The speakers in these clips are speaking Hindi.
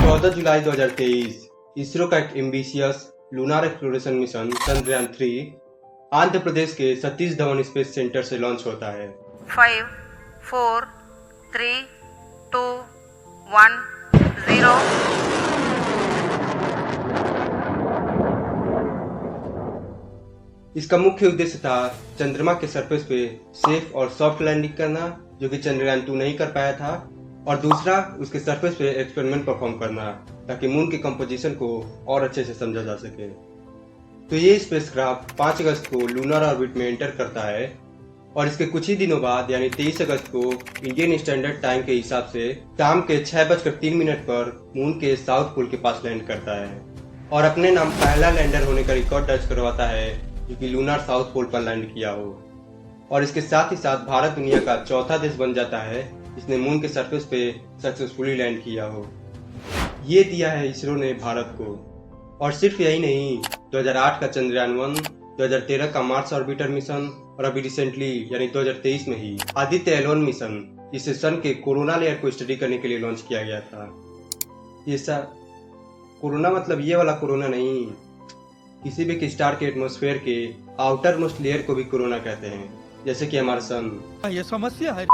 14 जुलाई 2023 इसरो का एक ambitious lunar exploration mission Chandrayaan 3 Andhra Pradesh के सतीश धवन स्पेस सेंटर से लॉन्च होता है। 5, 4, 3, 2, 1, 0। इसका मुख्य उद्देश्य था चंद्रमा के सरफेस पे सेफ और सॉफ्ट लैंडिंग करना, जो कि चंद्रयान 2 नहीं कर पाया था, और दूसरा उसके सरफेस पे एक्सपेरिमेंट परफॉर्म करना ताकि मून के कंपोजिशन को और अच्छे से समझा जा सके। तो ये स्पेसक्राफ्ट 5 अगस्त को लूनर ऑर्बिट में एंटर करता है और इसके कुछ ही दिनों बाद यानी 23 अगस्त को इंडियन स्टैंडर्ड टाइम के हिसाब से शाम के 6:03 पर मून के साउथ पोल के पास लैंड करता है और अपने नाम पहला लैंडर होने का रिकॉर्ड दर्ज करवाता है जो कि लूनर साउथ पोल पर लैंड किया हो। और इसके साथ ही साथ भारत दुनिया का चौथा देश बन जाता है जिसने मून के सरफेस पे सक्सेसफुली लैंड किया हो। ये दिया है इसरो ने भारत को। और सिर्फ यही नहीं, 2008 का चंद्रयान 1, 2013 का मार्स ऑर्बिटर मिशन और अभी रिसेंटली यानी 2023 में ही आदित्य L1 मिशन, जिसे सन के कोरोना लेयर को स्टडी करने के लिए लॉन्च किया गया था। ये सब कोरोना मतलब ये वाला कोरोना नहीं, किसी भी स्टार के एटमॉस्फेयर के आउटर मोस्ट लेयर को भी कोरोना कहते हैं, जैसे कि हमारा सन। ये समस्या है।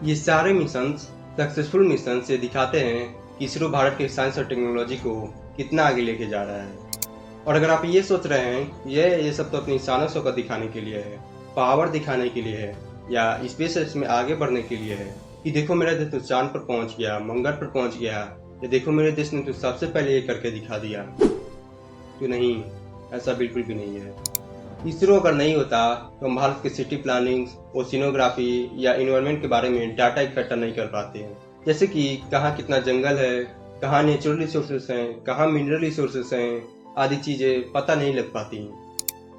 ये सारे मिशन सक्सेसफुल मिशन से दिखाते हैं कि इसरो भारत के साइंस और टेक्नोलॉजी को कितना आगे लेके जा रहा है। और अगर आप ये सोच रहे हैं ये सब तो अपनी शान शौकत दिखाने के लिए है, पावर दिखाने के लिए है, या स्पेस में आगे बढ़ने के लिए है कि देखो मेरा देश तो चांद पर पहुंच गया, मंगल पर पहुंच गया, या देखो मेरे देश ने तो सबसे पहले ये करके दिखा दिया, तो नहीं, ऐसा बिल्कुल भी नहीं है। इसरो अगर नहीं होता तो हम भारत के सिटी प्लानिंग, ओशिनोग्राफी या इन्वायरमेंट के बारे में डाटा इकट्ठा नहीं कर पाते हैं, जैसे कि कहाँ कितना जंगल है, कहाँ नेचुरल रिसोर्सेस हैं, कहाँ मिनरल रिसोर्सेस हैं, आदि चीजें पता नहीं लग पाती।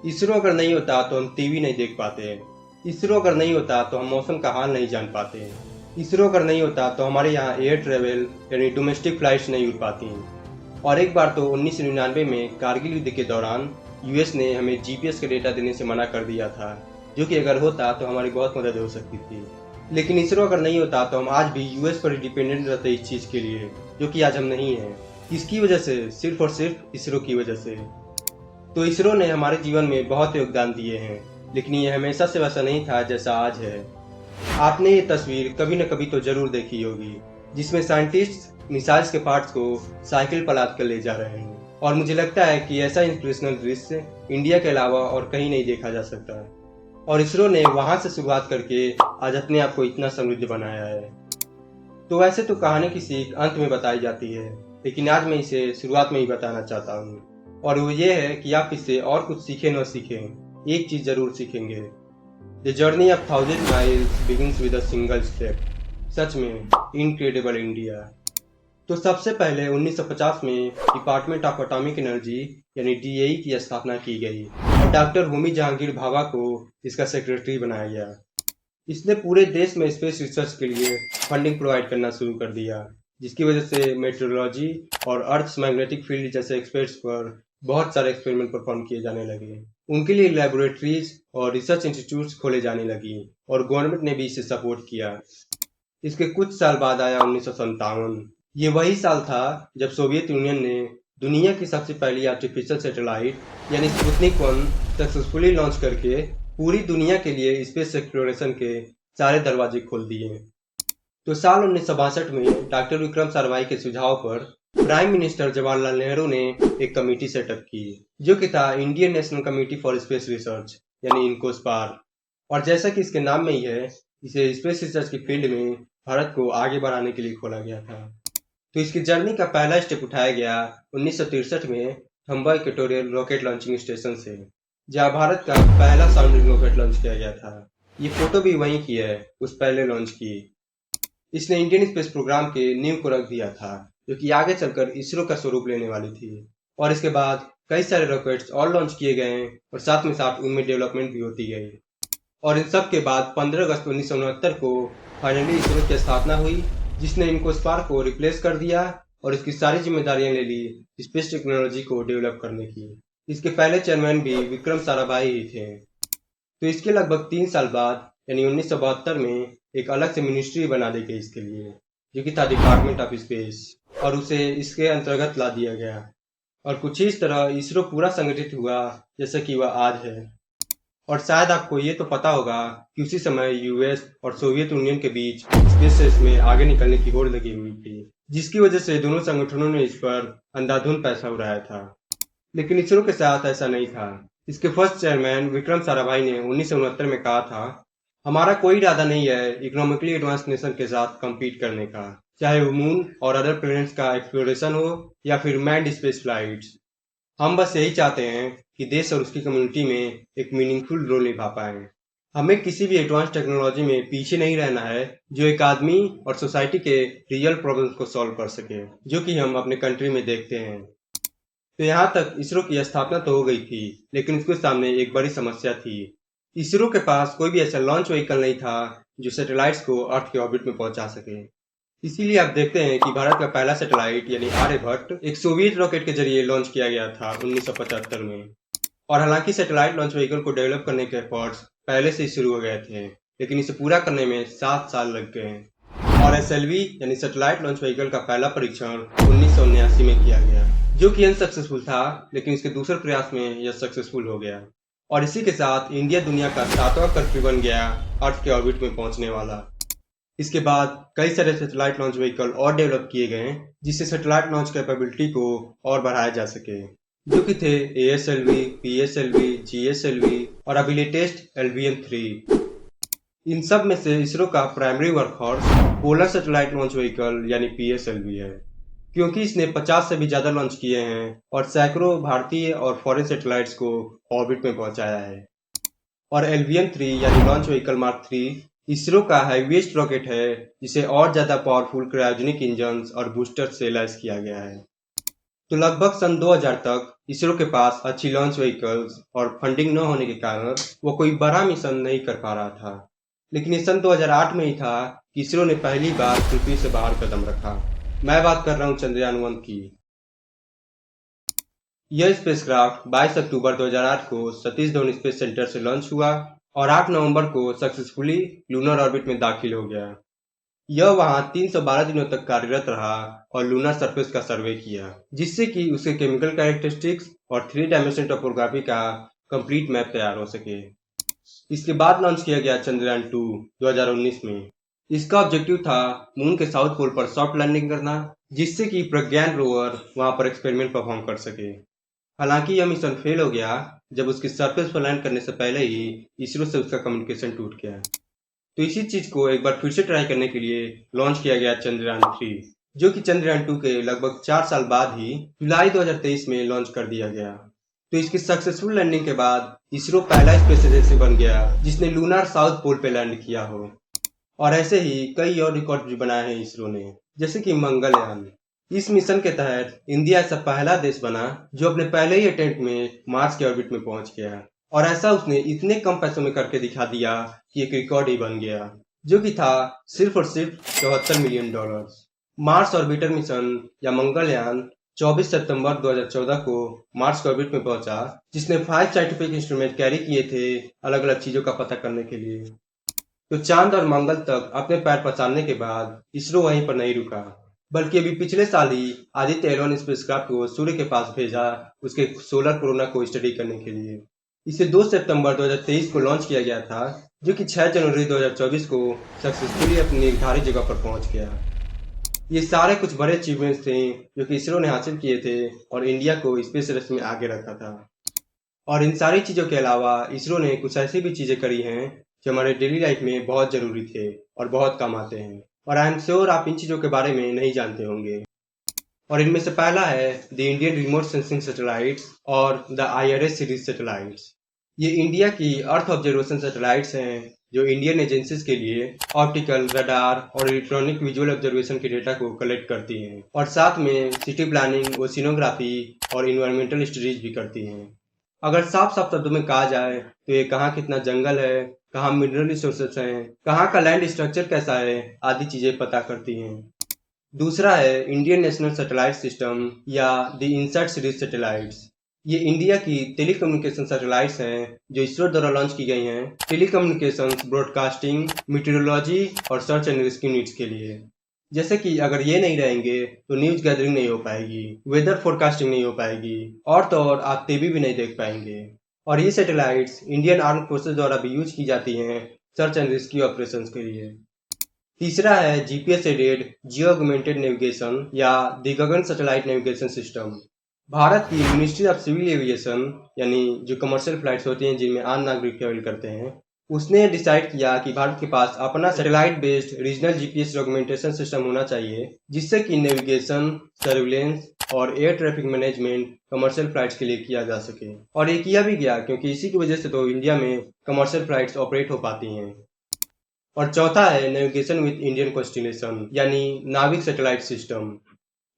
इसरो अगर नहीं होता तो हम टीवी नहीं देख पाते। इसरो अगर नहीं होता तो हम मौसम का हाल नहीं जान पाते। इसरो अगर नहीं होता तो हमारे यहाँ एयर ट्रेवल यानी डोमेस्टिक फ्लाइट्स नहीं उड़ पाती। और एक बार तो 1999 में कारगिल युद्ध के दौरान यूएस ने हमें जीपीएस का डेटा देने से मना कर दिया था, जो कि अगर होता तो हमारी बहुत मदद हो सकती थी। लेकिन इसरो अगर नहीं होता तो हम आज भी यूएस पर डिपेंडेंट रहते इस चीज के लिए, जो कि आज हम नहीं हैं। किसकी वजह से? सिर्फ और सिर्फ इसरो की वजह से। तो इसरो ने हमारे जीवन में बहुत योगदान दिए हैं, लेकिन ये हमेशा से वैसा नहीं था जैसा आज है। आपने ये तस्वीर कभी न कभी तो जरूर देखी होगी, जिसमें साइंटिस्ट मिसाइल्स के पार्ट्स को साइकिल पर लाद कर ले जा रहे हैं। और मुझे लगता है कि ऐसा इंस्पिरेशनल दृश्य इंडिया के अलावा और कहीं नहीं देखा जा सकता है। और इसरो ने वहां से शुरुआत करके आज अपने आप को इतना समृद्ध बनाया है। तो वैसे तो कहानी की सीख अंत में बताई जाती है, लेकिन आज मैं इसे शुरुआत में ही बताना चाहता हूँ, और वो ये है कि आप इससे और कुछ सीखें न सीखें, एक चीज जरूर सीखेंगे। The journey of 1000 miles begins with a single step. सच में इनक्रेडिबल इंडिया। तो सबसे पहले 1950 में डिपार्टमेंट ऑफ एटॉमिक एनर्जी यानी DAE की स्थापना की गई और डॉक्टर होमी जहांगीर भाभा को इसका सेक्रेटरी बनाया गया। इसने पूरे देश में स्पेस रिसर्च के लिए फंडिंग प्रोवाइड करना शुरू कर दिया, जिसकी वजह से मेट्रोलॉजी और अर्थ मैग्नेटिक फील्ड जैसे एक्सपेरिमेंट्स पर बहुत सारे एक्सपेरिमेंट परफॉर्म किए जाने लगे। उनके लिए लैबोरेटरीज और रिसर्च इंस्टीट्यूट्स खोले जाने लगी और गवर्नमेंट ने भी इसे सपोर्ट किया। इसके कुछ साल बाद आया 1957। ये वही साल था जब सोवियत यूनियन ने दुनिया की सबसे पहली आर्टिफिशियल सैटेलाइट यानी स्पुतनिक 1 सक्सेसफुली लॉन्च करके पूरी दुनिया के लिए स्पेस एक्सप्लोरेशन के सारे दरवाजे खोल दिए। तो साल 1962 में डॉक्टर विक्रम साराभाई के सुझाव पर प्राइम मिनिस्टर जवाहरलाल नेहरू ने एक कमेटी सेटअप की, जो कि था Indian national committee for space research यानी इनकोस्पार। और जैसा कि इसके नाम में ही है, इसे स्पेस रिसर्च की फील्ड में भारत को आगे बढ़ाने के लिए खोला गया था। तो इसकी जर्नी का पहला स्टेप उठाया गया 1963 में थम्बा इक्वेटोरियल रॉकेट लॉन्चिंग स्टेशन से, जहां भारत का पहला साउंडिंग रॉकेट लॉन्च किया गया था। ये फोटो भी वहीं की है, उस पहले लॉन्च की। इसने इंडियन स्पेस प्रोग्राम के नींव को रख दिया था, जो कि आगे चलकर इसरो का स्वरूप लेने वाली थी। और इसके बाद कई सारे रॉकेट्स और लॉन्च किए गए और साथ में साथ उनमें डेवलपमेंट भी होती गई। और इन सब के बाद 15 अगस्त 1969 को फाइनली इसरो की स्थापना हुई, जिसने इनकोस्पार को रिप्लेस कर दिया और इसकी सारी जिम्मेदारियां ले ली स्पेस टेक्नोलॉजी को डेवलप करने की। इसके पहले चेयरमैन भी विक्रम साराभाई ही थे। तो इसके लगभग 3 साल बाद यानी 1972 में एक अलग से मिनिस्ट्री बना दी गई इसके लिए, जो कि था डिपार्टमेंट ऑफ स्पेस। और उसे इसके अंतर्गत ला दिया गया। और कुछ ही इस तरह इसरो पूरा संगठित हुआ जैसा कि वह आज है। और शायद आपको ये तो पता होगा कि उसी समय यूएस और सोवियत यूनियन के बीच स्पेस रेस में आगे निकलने की होड़ लगी हुई थी, जिसकी वजह से दोनों संगठनों ने इस पर अंधाधुंध पैसा उड़ाया था। लेकिन इसरो के साथ ऐसा नहीं था। इसके फर्स्ट चेयरमैन विक्रम साराभाई ने 1969 में कहा था, हमारा कोई इरादा नहीं है इकोनॉमिकली एडवांस नेशन के साथ कम्पीट करने का, चाहे वो मून और अदर प्लैनेट्स का एक्सप्लोरेशन हो या फिर मैन्ड स्पेस फ्लाइट्स। हम बस यही चाहते हैं कि देश और उसकी कम्युनिटी में एक मीनिंगफुल रोल निभा पाएं। हमें किसी भी एडवांस टेक्नोलॉजी में पीछे नहीं रहना है जो एक आदमी और सोसाइटी के रियल प्रॉब्लम्स को सॉल्व कर सके, जो कि हम अपने कंट्री में देखते हैं। तो यहाँ तक इसरो की स्थापना तो हो गई थी, लेकिन उसके सामने एक बड़ी समस्या थी। इसरो के पास कोई भी ऐसा लॉन्च व्हीकल नहीं था जो सैटेलाइट्स को अर्थ के ऑर्बिट में पहुंचा सके। इसीलिए आप देखते हैं कि भारत का पहला सैटेलाइट यानी आर्यभट्ट एक सोवियत रॉकेट के जरिए लॉन्च किया गया था 1975 में। और हालांकि सैटेलाइट लॉन्च व्हीकल को डेवलप करने के एफर्ट्स पहले से ही शुरू हो गए थे, लेकिन इसे पूरा करने में 7 साल लग गए। और एसएलवी यानी सैटेलाइट लॉन्च व्हीकल का पहला परीक्षण 1979 में किया गया, जो कि अनसक्सेसफुल था, लेकिन इसके दूसरे प्रयास में यह सक्सेसफुल हो गया। और इसी के साथ इंडिया दुनिया का 7वां कंट्री बन गया अर्थ के ऑर्बिट में पहुंचने वाला। इसके बाद कई सारे सैटेलाइट लॉन्च व्हीकल और डेवलप किए गए, जिससे सैटेलाइट लॉन्च कैपेबिलिटी को और बढ़ाया जा सके, जो कि थे ASLV, PSLV, GSLV और अभी लेटेस्ट LVM-3। इन सब में से इसरो का primary workhorse polar satellite launch vehicle यानी PSLV है, क्योंकि इसने 50 से भी ज्यादा लॉन्च किए हैं और सैकड़ों भारतीय और फॉरेन सैटेलाइट्स को ऑर्बिट में पहुंचाया है। और LVM-3 यानी लॉन्च व्हीकल मार्क 3 इसरो का हैवीएस्ट रॉकेट है, जिसे और ज्यादा पावरफुल क्रायोजेनिक इंजन और बूस्टर से लैस किया गया है। तो लगभग सन 2000 तक इसरो के पास अच्छी लॉन्च व्हीकल्स और फंडिंग न होने के कारण वो कोई बड़ा मिशन नहीं कर पा रहा था। लेकिन ये सन 2008 में ही था कि इसरो ने पहली बार पृथ्वी से बाहर कदम रखा। मैं बात कर रहा हूँ चंद्रयान-1 की। यह स्पेसक्राफ्ट 22 अक्टूबर 2008 को सतीश धवन स्पेस सेंटर से लॉन्च हुआ और 8 नवंबर को सक्सेसफुली लूनर ऑर्बिट में दाखिल हो गया। यह वहां 312 दिनों तक कार्यरत रहा और लूनर सरफेस का सर्वे किया, जिससे कि उसके केमिकल कैरेक्टरिस्टिक्स और 3 डायमेंशन टोपोग्राफी का कंप्लीट मैप तैयार हो सके। इसके बाद लॉन्च किया गया चंद्रयान-2 2019 में। इसका ऑब्जेक्टिव था मून के साउथ पोल पर सॉफ्ट लैंडिंग करना, जिससे कि प्रज्ञान रोवर वहां पर एक्सपेरिमेंट परफॉर्म कर सके। हालांकि यह मिशन फेल हो गया जब उसकी सरफेस पर लैंड करने से पहले ही इसरो से उसका कम्युनिकेशन टूट गया। तो इसी चीज को एक बार फिर से ट्राई करने के लिए लॉन्च किया गया चंद्रयान-3, जो कि चंद्रयान-2 के लगभग 4 साल बाद ही जुलाई 2023 में लॉन्च कर दिया गया। तो इसकी सक्सेसफुल लैंडिंग के बाद इसरो पहला स्पेस एजेंसी बन गया जिसने लूनर साउथ पोल पे लैंड किया हो। और ऐसे ही कई और रिकॉर्ड भी बनाए हैं इसरो ने, जैसे कि मंगलयान। इस मिशन के तहत इंडिया ऐसा पहला देश बना जो अपने पहले ही अटेम्प्ट में मार्स के ऑर्बिट में पहुंच गया। और ऐसा उसने इतने कम पैसों में करके दिखा दिया कि एक रिकॉर्ड ही बन गया, जो कि था सिर्फ और सिर्फ $74 मिलियन। मार्स ऑर्बिटर मिशन या मंगलयान 24 सितंबर 2014 को मार्स के ऑर्बिट में पहुंचा, जिसने 5 साइंटिफिक इंस्ट्रूमेंट कैरी किए थे अलग अलग चीजों का पता करने के लिए। तो चांद और मंगल तक अपने पैर पसारने के बाद इसरो वहीं पर नहीं रुका, बल्कि अभी पिछले साल ही आदित्य L1 स्पेसक्राफ्ट को सूर्य के पास भेजा उसके सोलर कोरोना को स्टडी करने के लिए। इसे 2 सितंबर 2023 को लॉन्च किया गया था, जो कि 6 जनवरी 2024 को सक्सेसफुली अपनी निर्धारित जगह पर पहुंच गया। ये सारे कुछ बड़े अचीवमेंट्स थे जो कि इसरो ने हासिल किए थे और इंडिया को स्पेस रेस में आगे रखा था। और इन सारी चीज़ों के अलावा इसरो ने कुछ ऐसी भी चीज़ें करी हैं जो हमारे डेली लाइफ में बहुत ज़रूरी थे और बहुत काम आते हैं। और आई एम श्योर आप इन चीज़ों के बारे में नहीं जानते होंगे। और इनमें से पहला है the Indian remote sensing satellites और द IRS सीरीज सैटेलाइट्स। ये इंडिया की अर्थ ऑब्जर्वेशन सैटेलाइट्स हैं जो इंडियन एजेंसीज के लिए ऑप्टिकल, रडार और इलेक्ट्रॉनिक विजुअल ऑब्जर्वेशन के डेटा को कलेक्ट करती हैं और साथ में सिटी प्लानिंग, ओशिनोग्राफी और इन्वायरमेंटल स्टडीज भी करती हैं। अगर साफ साफ शब्दों में कहा जाए तो ये कहाँ कितना जंगल है, कहाँ मिनरल रिसोर्सेस हैं, कहाँ का लैंड स्ट्रक्चर कैसा है आदि चीजें पता करती हैं। दूसरा है इंडियन नेशनल सैटेलाइट सिस्टम या द इनसैट सीरीज सैटेलाइट्स। ये इंडिया की टेलीकम्युनिकेशन सैटेलाइट्स हैं जो इसरो द्वारा लॉन्च की गई हैं टेलीकम्युनिकेशंस, ब्रॉडकास्टिंग, मीटेरोलॉजी और सर्च एंड रेस्क्यू नीड्स के लिए। जैसे कि अगर ये नहीं रहेंगे तो न्यूज गैदरिंग नहीं हो पाएगी, वेदर फोरकास्टिंग नहीं हो पाएगी, और तो और आप टीवी भी नहीं देख पाएंगे। और ये सैटेलाइट्स इंडियन आर्म फोर्सेस द्वारा भी यूज की जाती हैं सर्च एंड रेस्क्यू ऑपरेशंस के लिए। तीसरा है GPS aided geo augmented navigation या the Gagan satellite navigation system. Bharat की मिनिस्ट्री ऑफ सिविल एविएशन, यानी जो कमर्शियल फ्लाइट्स होती हैं जिनमें आम नागरिक ट्रेवल करते हैं, उसने डिसाइड किया कि भारत के पास अपना satellite based regional GPS documentation system होना चाहिए, जिससे कि नेविगेशन, सर्विलेंस और air traffic management commercial flights के लिए किया जा सके। और ये किया भी गया, क्योंकि इसी की वजह से तो इंडिया में कमर्शियल फ्लाइट्स ऑपरेट हो पाती हैं। और चौथा है नेविगेशन विद इंडियन कॉन्स्टिलेशन, यानी नाविक सैटेलाइट सिस्टम।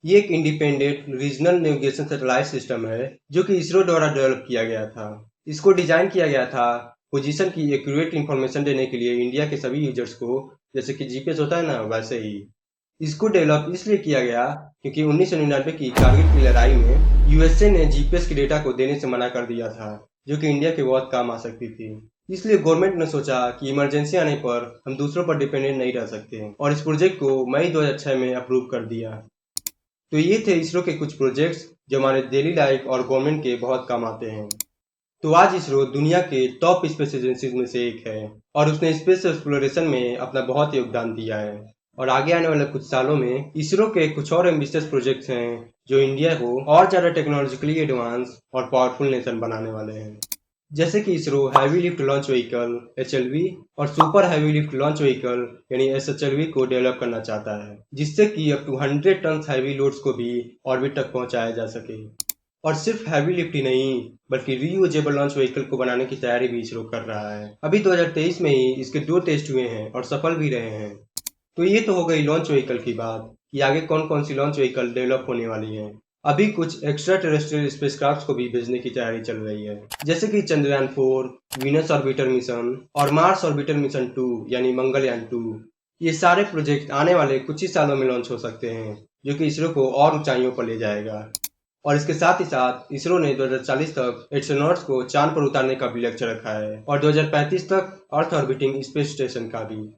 ये एक independent regional navigation satellite system है जो कि इसरो द्वारा डेवलप किया गया था। इसको डिजाइन किया गया था पोजीशन की एक्यूरेट इंफॉर्मेशन देने के लिए इंडिया के सभी यूजर्स को, जैसे कि जीपीएस होता है ना, वैसे ही। इसको डेवलप इसलिए किया गया क्योंकि 1999 की कारगिल की लड़ाई में यूएसए ने जीपीएस के डेटा को देने से मना कर दिया था, जो कि इंडिया के बहुत काम आ सकती थी। इसलिए गवर्नमेंट ने सोचा कि इमरजेंसी आने पर हम दूसरों पर डिपेंडेंट नहीं रह सकते, और इस प्रोजेक्ट को मई 2006 में अप्रूव कर दिया। तो ये थे इसरो के कुछ प्रोजेक्ट्स जो हमारे डेली लाइफ और गवर्नमेंट के बहुत काम आते हैं। तो आज इसरो दुनिया के टॉप स्पेस एजेंसीज में से एक है और उसने स्पेस एक्सप्लोरेशन में अपना बहुत योगदान दिया है। और आगे आने वाले कुछ सालों में इसरो के कुछ और एम्बिशियस प्रोजेक्ट्स हैं जो इंडिया को और ज़्यादा टेक्नोलॉजिकली एडवांस और पावरफुल नेशन बनाने वाले हैं। जैसे कि ISRO heavy lift launch vehicle HLV और super heavy lift launch vehicle यानी SHLV को डेवलप करना चाहता है, जिससे कि up to 100 ton heavy loads को भी ऑर्बिट तक पहुंचाया जा सके। और सिर्फ हैवी लिफ्ट ही नहीं, बल्कि रीयूजेबल लॉन्च व्हीकल को बनाने की तैयारी भी इसरो कर रहा है। अभी 2023 में ही इसके 2 टेस्ट हुए हैं और सफल भी रहे हैं। तो ये तो हो गई लॉन्च व्हीकल की बात कि आगे कौन कौन सी लॉन्च व्हीकल डेवलप होने वाली है। अभी कुछ एक्स्ट्रा टेरेस्ट्रियल स्पेसक्राफ्ट को भी भेजने की तैयारी चल रही है, जैसे कि चंद्रयान 4, वीनस ऑर्बिटर मिशन और मार्स ऑर्बिटर मिशन 2 यानी मंगलयान 2। ये सारे प्रोजेक्ट आने वाले कुछ ही सालों में लॉन्च हो सकते हैं, जो कि इसरो को और ऊंचाइयों पर ले जाएगा। और इसके साथ ही साथ इसरो ने 2040 तक एस्ट्रोनॉट्स को चांद पर उतारने का भी लक्ष्य रखा है, और 2035 तक अर्थ ऑर्बिटिंग स्पेस स्टेशन का भी।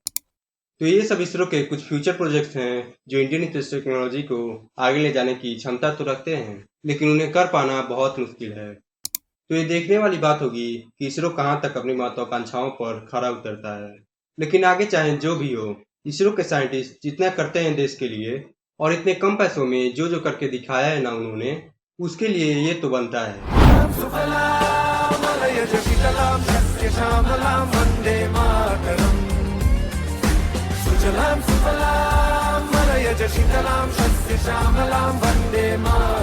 तो ये सब इसरो के कुछ फ्यूचर प्रोजेक्ट्स हैं जो इंडियन स्पेस टेक्नोलॉजी को आगे ले जाने की क्षमता तो रखते हैं, लेकिन उन्हें कर पाना बहुत मुश्किल है। तो ये देखने वाली बात होगी कि इसरो कहाँ तक अपनी महत्वाकांक्षाओं पर खरा उतरता है। लेकिन आगे चाहे जो भी हो, इसरो के साइंटिस्ट जितना करते हैं देश के लिए, और इतने कम पैसों में जो जो करके दिखाया है ना उन्होंने, उसके लिए ये तो बनता है। सुजलां सुफलां मलयज शीतलां शस्य श्यामलां वन्दे मातरम्।